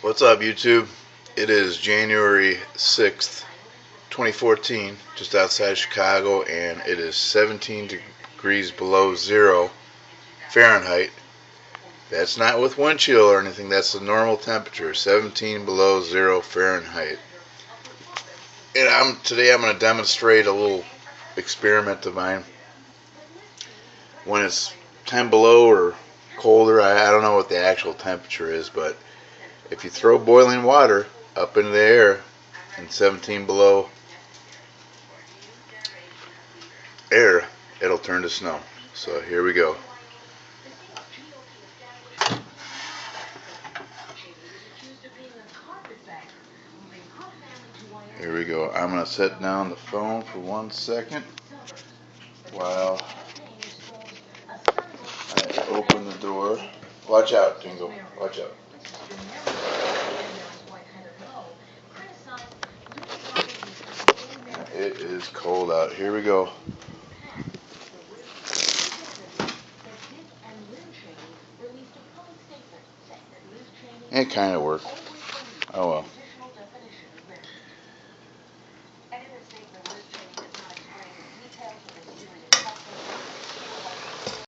What's up, YouTube? It is January 6th, 2014, just outside Chicago, and it is 17 degrees below zero Fahrenheit. That's not with wind chill or anything, that's the normal temperature, 17 below zero Fahrenheit. And today I'm going to demonstrate a little experiment of mine. When it's 10 below or colder, I don't know what the actual temperature is, but if you throw boiling water up into the air in 17 below air, it'll turn to snow. So here we go. Here we go. I'm going to set down the phone for 1 second while I open the door. Watch out, Jingle. Watch out. It is cold out. Here we go. It kind of worked. Oh well.